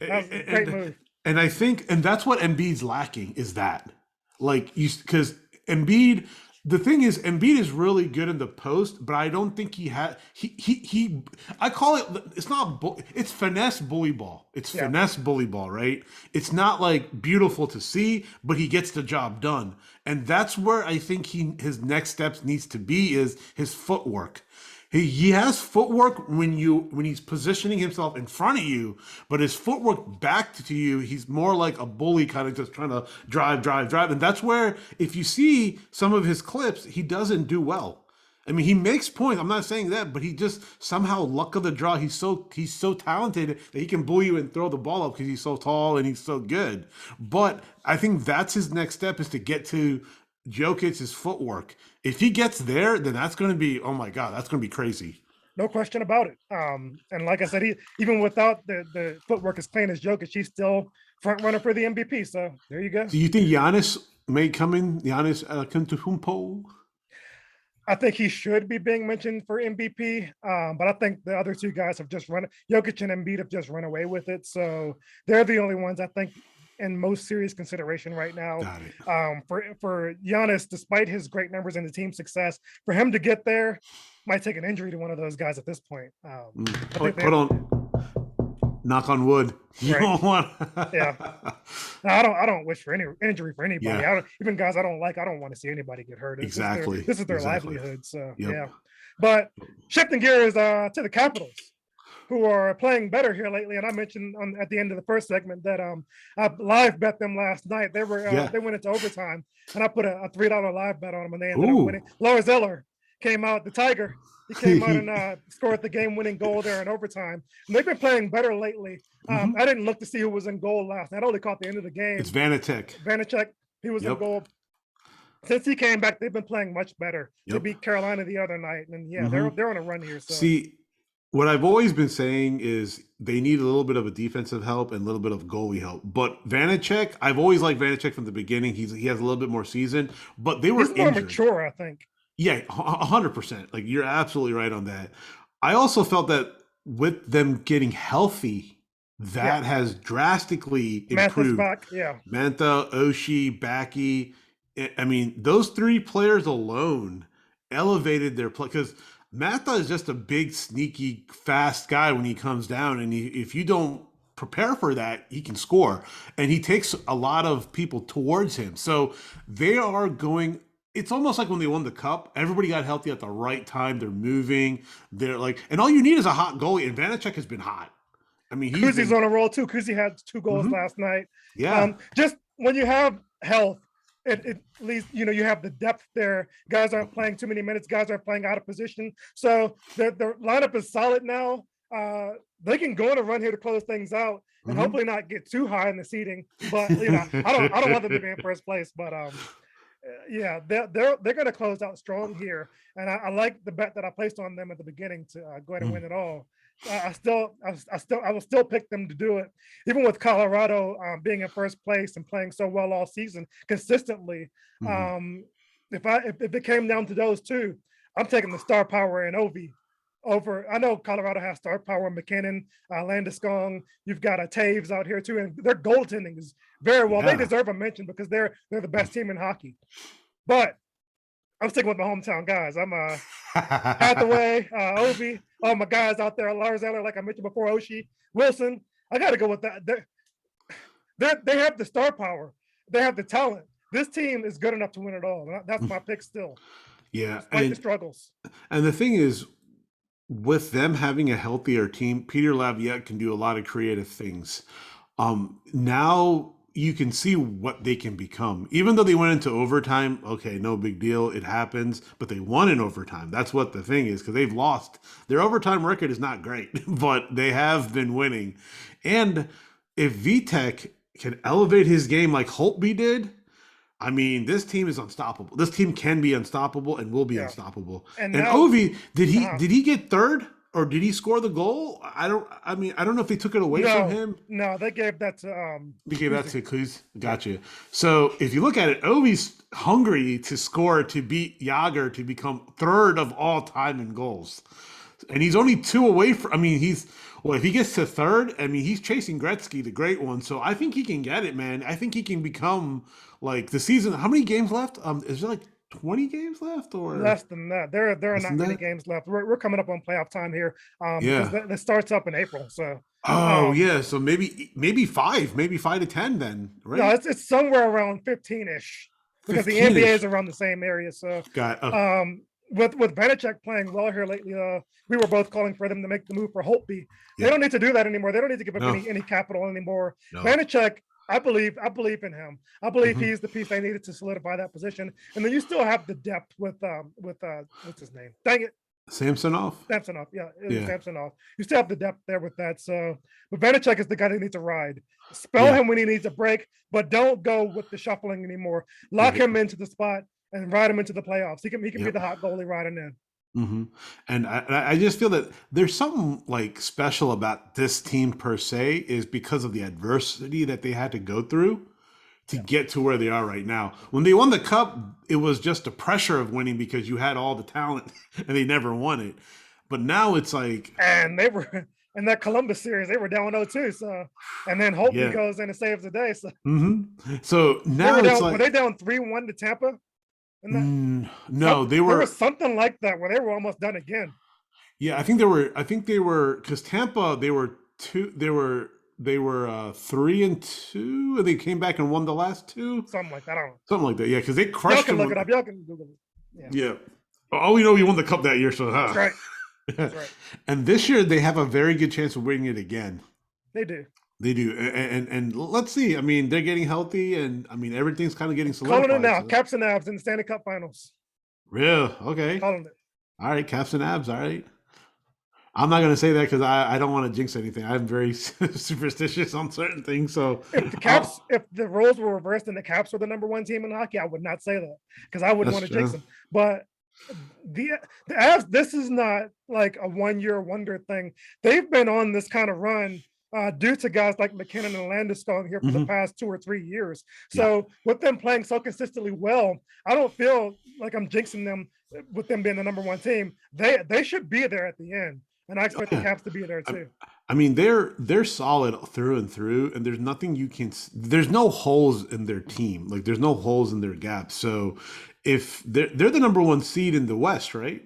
A: that was a great
B: and
A: move.
B: and I think and that's what Embiid's lacking is that like you because Embiid. The thing is, Embiid is really good in the post, but I don't think he had he. I call it. It's not. It's finesse bully ball. It's
A: Yeah.
B: finesse bully ball, right? It's not like beautiful to see, but he gets the job done, and that's where I think his next steps needs to be is his footwork. He has footwork when he's positioning himself in front of you, but his footwork back to you, he's more like a bully, kind of just trying to drive, drive, drive. And that's where, if you see some of his clips, he doesn't do well. I mean, he makes points. I'm not saying that, but he just somehow luck of the draw. He's so talented that he can bully you and throw the ball up because he's so tall and he's so good. But I think that's his next step is to get to Jokic's footwork. If he gets there, then that's going to be oh my god, that's going to be crazy.
A: No question about it. And like I said, he even without the footwork as clean as Jokic, he's still front runner for the MVP. So there you go.
B: Do you think Giannis may come in? Giannis Antetokounmpo?
A: I think he should be being mentioned for MVP, but I think the other two guys have just run. Jokic and Embiid have just run away with it, so they're the only ones I think in most serious consideration right now.
B: Got it.
A: For Giannis, despite his great numbers and the team success, for him to get there might take an injury to one of those guys at this point. I think
B: Put on knock on wood. You
A: right.
B: don't want.
A: Yeah. No, I don't wish for any injury for anybody.
B: Yeah.
A: Even guys I don't like. I don't want to see anybody get hurt.
B: Exactly.
A: This is their
B: Exactly.
A: livelihood. So
B: Yep.
A: yeah. But shifting gears to the Capitals, who are playing better here lately. And I mentioned at the end of the first segment that I live bet them last night. They went into overtime, and I put a $3 live bet on them, and they ended up winning. Laura Zeller came out, the Tiger. He came out and scored the game-winning goal there in overtime. And they've been playing better lately. I didn't look to see who was in goal last night. I only caught the end of the game.
B: It's Vanacek.
A: Vanacek, he was in goal. Since he came back, they've been playing much better. They beat Carolina the other night, and yeah, they're on a run here. So.
B: See, what I've always been saying is they need a little bit of a defensive help and a little bit of goalie help. But Vanacek, I've always liked Vanacek from the beginning. He has a little bit more season, but they were
A: He's more
B: injured.
A: mature, I think.
B: Yeah, 100%. Like you're absolutely right on that. I also felt that with them getting healthy, that has drastically improved.
A: Back, yeah.
B: Mantha, Oshie, Backy. I mean, those three players alone elevated their play because Mantha is just a big, sneaky, fast guy when he comes down, and if you don't prepare for that, he can score, and he takes a lot of people towards him. So they are going. It's almost like when they won the cup, everybody got healthy at the right time. They're moving. They're like, and all you need is a hot goalie. And Vanacek has been hot. I mean,
A: Kuzi's on a roll too. Kuzi had 2 goals last night.
B: Yeah.
A: Just when you have health, at least you have the depth there. Guys aren't playing too many minutes. Guys aren't playing out of position. So the lineup is solid now. They can go on a run here to close things out and
B: Mhm.
A: hopefully not get too high in the seating. But I don't want them to be in first place. But yeah, they're going to close out strong here, and I like the bet that I placed on them at the beginning to go ahead and win it all. I will still pick them to do it, even with Colorado being in first place and playing so well all season consistently.
B: Mhm.
A: Um, if it came down to those two, I'm taking the star power and Ovi over. I know Colorado has star power, McKinnon, Landeskog. You've got a Taves out here too, and their goaltending is very well. They
B: Yeah.
A: deserve a mention because they're the best team in hockey. But I'm sticking with my hometown guys. I'm Hathaway, Ovi, all my guys out there, Lars Eller, like I mentioned before, Oshie, Wilson. I got to go with that. They have the star power. They have the talent. This team is good enough to win it all. That's my pick still,
B: Yeah,
A: despite the struggles.
B: and the thing is, with them having a healthier team, Peter Laviolette can do a lot of creative things. Now you can see what they can become. Even though they went into overtime, okay, no big deal, it happens. But they won in overtime. That's what the thing is, because they've lost. Their overtime record is not great, but they have been winning. And if Vitek can elevate his game like Holtby did, I mean, this team is unstoppable. This team can be unstoppable and will be
A: Yeah.
B: unstoppable.
A: And
B: And
A: now,
B: Ovi, did he
A: uh,
B: did he get third or did he score the goal? I don't. I mean, I don't know if they took it away from
A: no,
B: him.
A: no, they gave that to
B: They gave that
A: Kuzi.
B: to Kuz.
A: Yeah.
B: Gotcha. So if you look at it, Ovi's hungry to score to beat Yager to become third of all time in goals, and he's only two away from. I mean, he's well. If he gets to third, I mean, he's chasing Gretzky, the great one. So I think he can get it, man. I think he can become like the season. How many games left? Is there like 20 games left or
A: Less than that. There are
B: less than
A: not many
B: that?
A: games left. We're coming up on playoff time here, because
B: Yeah.
A: that starts up in April. So,
B: Oh
A: um,
B: yeah. So maybe 5 to 10 then,
A: no,
B: right?
A: it's somewhere around 15-ish because the
B: 15
A: NBA is
B: ish.
A: around the same area. So,
B: Got
A: with Vanacek playing well here lately, we were both calling for them to make the move for Holtby. They
B: yeah.
A: don't need to do that anymore. They don't need to give up
B: No.
A: any capital anymore.
B: No.
A: Vanacek, I believe in him. I believe
B: Mhm.
A: he's the piece they needed to solidify that position. And then you still have the depth with what's his name? Dang it,
B: Samsonov?
A: Samsonov. Yeah, it was
B: Yeah.
A: Samsonov. You still have the depth there with that. So, but Vanacek is the guy that needs to ride. Spell
B: Yeah.
A: him when he needs a break, but don't go with the shuffling anymore. Lock
B: Right.
A: him into the spot and ride him into the playoffs. He can be
B: Yep.
A: the hot goalie riding in.
B: hmm And I just feel that there's something like special about this team per se is because of the adversity that they had to go through to
A: Yeah.
B: get to where they are right now. When they won the cup, it was just the pressure of winning because you had all the talent and they never won it. But now it's like,
A: And they were in that Columbus series, they were down 0-2. So, and then Holtby
B: yeah.
A: goes in and saves the day. So
B: hmm So
A: they were
B: now it's
A: down. Were
B: like,
A: they down 3-1 to Tampa? And that
B: no, they
A: there was
B: were.
A: something like that where they were almost done again.
B: Yeah, I think they were. I think they were because Tampa. They were two. They were 3-2, and they came back and won the last two,
A: Something like that. I don't know.
B: something like that. Yeah, because they
A: Y'all
B: crushed
A: can
B: them.
A: look it up. Y'all can Google it. Yeah,
B: Yeah. Oh, we know we won the cup that year, so
A: that's right. That's right.
B: and this year they have a very good chance of winning it again.
A: They do.
B: They do, and let's see. I mean, they're getting healthy, and I mean everything's kind of getting
A: Calling it
B: solidified.
A: now.
B: So.
A: Caps and Abs in the Stanley Cup Finals.
B: Real okay.
A: Calling it.
B: All right, caps and abs. All right. I'm not gonna say that because I don't want to jinx anything. I'm very superstitious on certain things. So
A: If the roles were reversed and the Caps were the number one team in hockey, I would not say that because I wouldn't
B: that's
A: want to jinx
B: true.
A: them. But the the Avs, this is not like a 1 year wonder thing. They've been on this kind of run due to guys like McKinnon and Landeskog here for the
B: hmm
A: past 2 or 3 years.
B: Yeah.
A: So with them playing so consistently well, I don't feel like I'm jinxing them with them being the number one team. They should be there at the end, and I expect the
B: Yeah.
A: Caps to be there
B: I,
A: too.
B: I mean, they're solid through and through, and there's nothing you can. There's no holes in their team. Like there's no holes in their gaps. So if they're the number one seed in the West, right?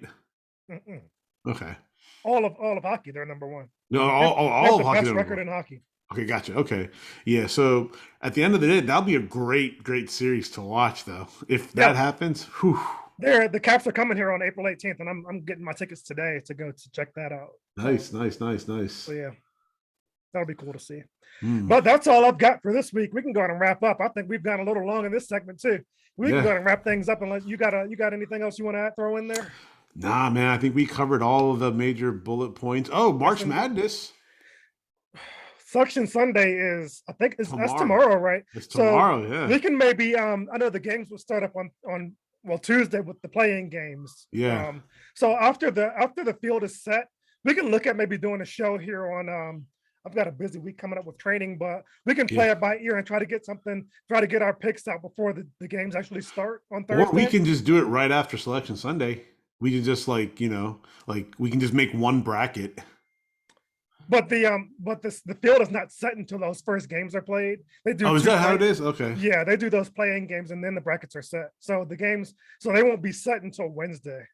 A: Mm-mm.
B: Okay.
A: All of hockey, they're number one.
B: No,
A: They have, they
B: all
A: have
B: of
A: the
B: hockey.
A: best
B: They're number
A: record
B: one.
A: in hockey.
B: Okay, gotcha. Okay, yeah. So at the end of the day, that'll be a great series to watch, though. If that
A: Yeah,
B: happens, whew,
A: the Caps are coming here on April 18th, and I'm getting my tickets today to go to check that out.
B: nice, nice, nice,
A: So
B: nice.
A: yeah. That'll be cool to see.
B: Hmm.
A: But that's all I've got for this week. We can go ahead and wrap up. I think we've gone a little long in this segment too. We can
B: Yeah.
A: go ahead and wrap things up unless you got anything else you want to throw in there?
B: Nah, man, I think we covered all of the major bullet points. Oh,
A: Yes,
B: March
A: indeed.
B: Madness
A: Suction Sunday is, I think that's
B: tomorrow.
A: tomorrow, right?
B: It's
A: So
B: tomorrow, yeah.
A: we can maybe I know the games will start up on well Tuesday with the playing games.
B: Yeah.
A: So after the field is set, we can look at maybe doing a show here on I've got a busy week coming up with training, but we can play
B: Yeah.
A: it by ear and try to get our picks out before the games actually start on
B: Or we
A: Thursday.
B: can just do it right after Selection Sunday. We can just like, we can just make one bracket.
A: But the field is not set until those first games are played. They do
B: Oh, is
A: two
B: that how it
A: play-
B: is? Okay.
A: Yeah, they do those playing games and then the brackets are set. So they won't be set until Wednesday.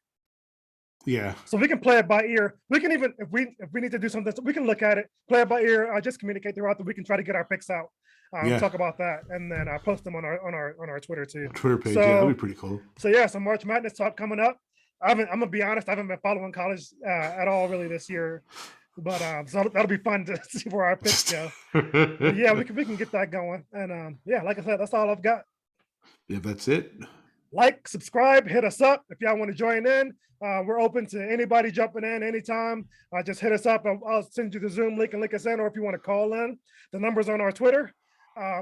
B: Yeah.
A: So we can play it by ear. We can even if we need to do something, we can look at it, play it by ear. Just communicate throughout that we can try to get our picks out.
B: Yeah.
A: Talk about that, and then post them on our Twitter too.
B: Twitter page.
A: So,
B: Yeah, that'd be pretty cool.
A: So yeah, some March Madness talk coming up. I'm gonna be honest, I haven't been following college at all really this year, but so that'll be fun to see where our picks go. But yeah, we can get that going, and yeah, like I said, that's all I've got.
B: Yeah, that's it.
A: Like, subscribe, hit us up if y'all want to join in. We're open to anybody jumping in anytime. Just hit us up. I'll send you the Zoom link and link us in, or if you want to call in, the number's on our Twitter.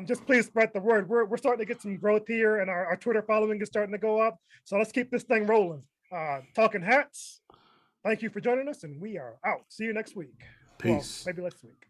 A: Just please spread the word. We're starting to get some growth here, and our Twitter following is starting to go up. So let's keep this thing rolling. Talking Hats. Thank you for joining us, and we are out. See you next week.
B: Peace.
A: Well, maybe next week.